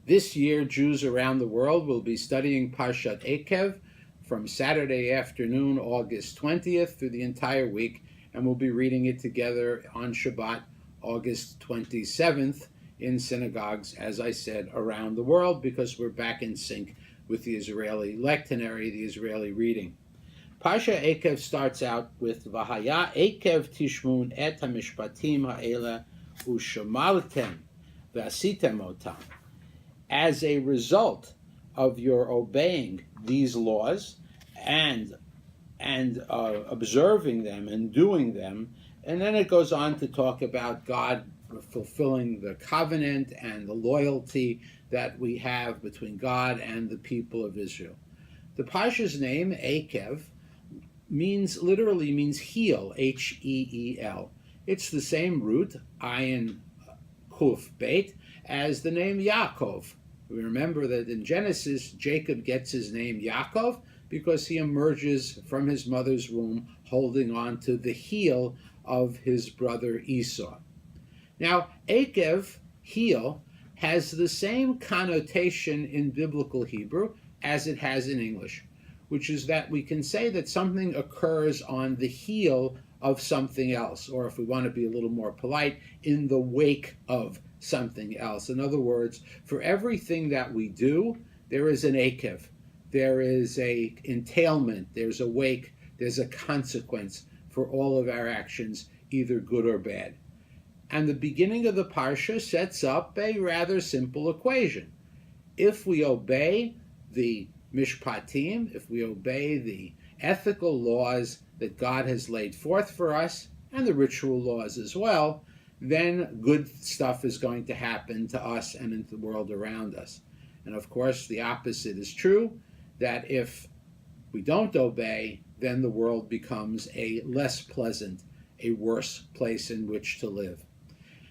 This year, Jews around the world will be studying Parasha Eikev from Saturday afternoon, August 20th, through the entire week, and we'll be reading it together on Shabbat, August 27th, in synagogues, as I said, around the world, because we're back in sync with the Israeli lectionary, the Israeli reading. Parasha Eikev starts out with V'haya Eikev tishmun et hamishpatim ha'ela ushamaltem v'asitem otam. As a result of your obeying these laws and observing them and doing them, and then it goes on to talk about God fulfilling the covenant and the loyalty that we have between God and the people of Israel. The Parasha's name, Eikev, literally means heel, H-E-E-L. It's the same root, ayin kuf beit, as the name Yaakov. We remember that in Genesis, Jacob gets his name Yaakov because he emerges from his mother's womb holding on to the heel of his brother Esau. Now, Eikev, heel, has the same connotation in biblical Hebrew as it has in English, which is that we can say that something occurs on the heel of something else, or if we want to be a little more polite, in the wake of something else. In other words, for everything that we do, there is an Eikev. There is a entailment, there's a wake, there's a consequence for all of our actions, either good or bad. And the beginning of the Parsha sets up a rather simple equation. If we obey the mishpatim, if we obey the ethical laws that God has laid forth for us, and the ritual laws as well, then good stuff is going to happen to us and in the world around us. And of course, the opposite is true, that if we don't obey, then the world becomes a less pleasant, a worse place in which to live.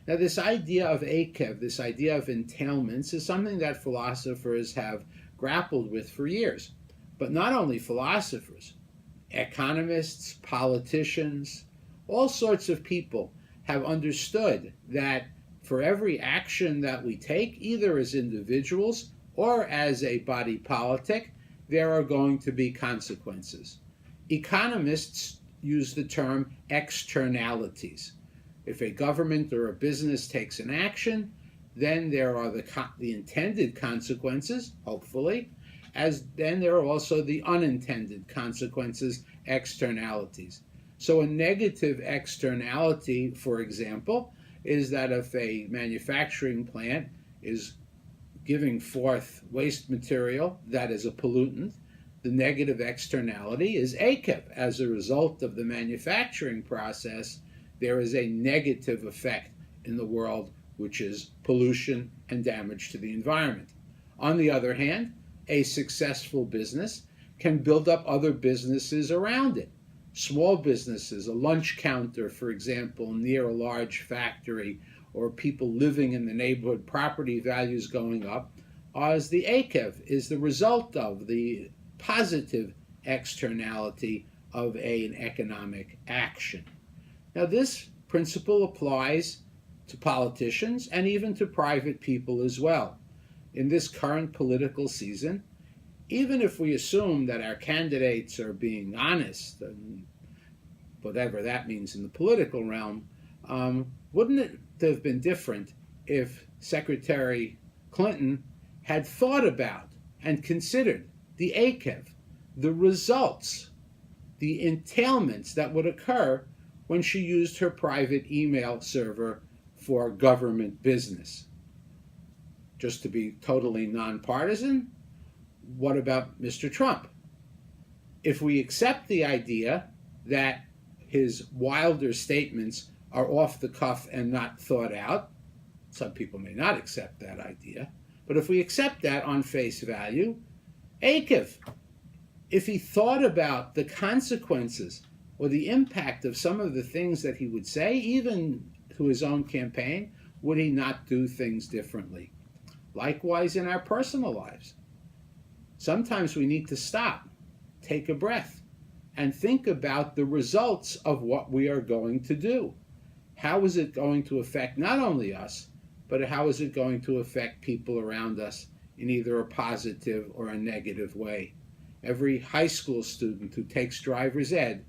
Now, this idea of Eikev, this idea of entailments, is something that philosophers have grappled with for years. But not only philosophers, economists, politicians, all sorts of people have understood that for every action that we take, either as individuals or as a body politic, there are going to be consequences. Economists use the term externalities. If a government or a business takes an action, then there are the intended consequences, hopefully, as then there are also the unintended consequences, externalities. So a negative externality, for example, is that if a manufacturing plant is giving forth waste material that is a pollutant, the negative externality is Eikev. As a result of the manufacturing process, there is a negative effect in the world, which is pollution and damage to the environment. On the other hand, a successful business can build up other businesses around it. Small businesses, a lunch counter, for example, near a large factory, or people living in the neighborhood, property values going up, as the Eikev is the result of the positive externality of an economic action. Now, this principle applies to politicians and even to private people as well. In this current political season, even if we assume that our candidates are being honest, and whatever that means in the political realm, wouldn't it have been different if Secretary Clinton had thought about and considered the Eikev, the results, the entailments that would occur when she used her private email server for government business? Just to be totally nonpartisan, what about Mr. Trump? If we accept the idea that his wilder statements are off the cuff and not thought out, some people may not accept that idea, but if we accept that on face value, Eikev, if he thought about the consequences or the impact of some of the things that he would say, even to his own campaign, would he not do things differently? Likewise in our personal lives. Sometimes we need to stop, take a breath, and think about the results of what we are going to do. How is it going to affect not only us, but how is it going to affect people around us in either a positive or a negative way? Every high school student who takes driver's ed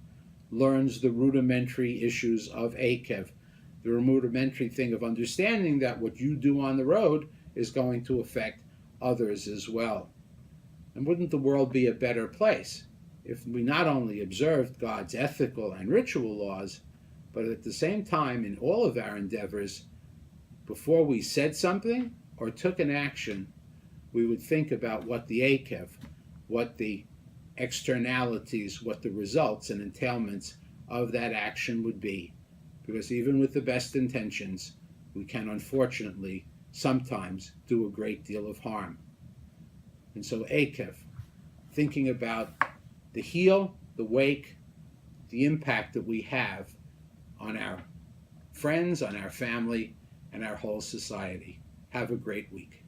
learns the rudimentary issues of Eikev, the rudimentary thing of understanding that what you do on the road is going to affect others as well. And wouldn't the world be a better place if we not only observed God's ethical and ritual laws, but at the same time, in all of our endeavors, before we said something or took an action, we would think about what the Eikev, what the externalities, what the results and entailments of that action would be. Because even with the best intentions, we can unfortunately sometimes do a great deal of harm. And so Eikev, thinking about the heel, the wake, the impact that we have on our friends, on our family, and our whole society. Have a great week.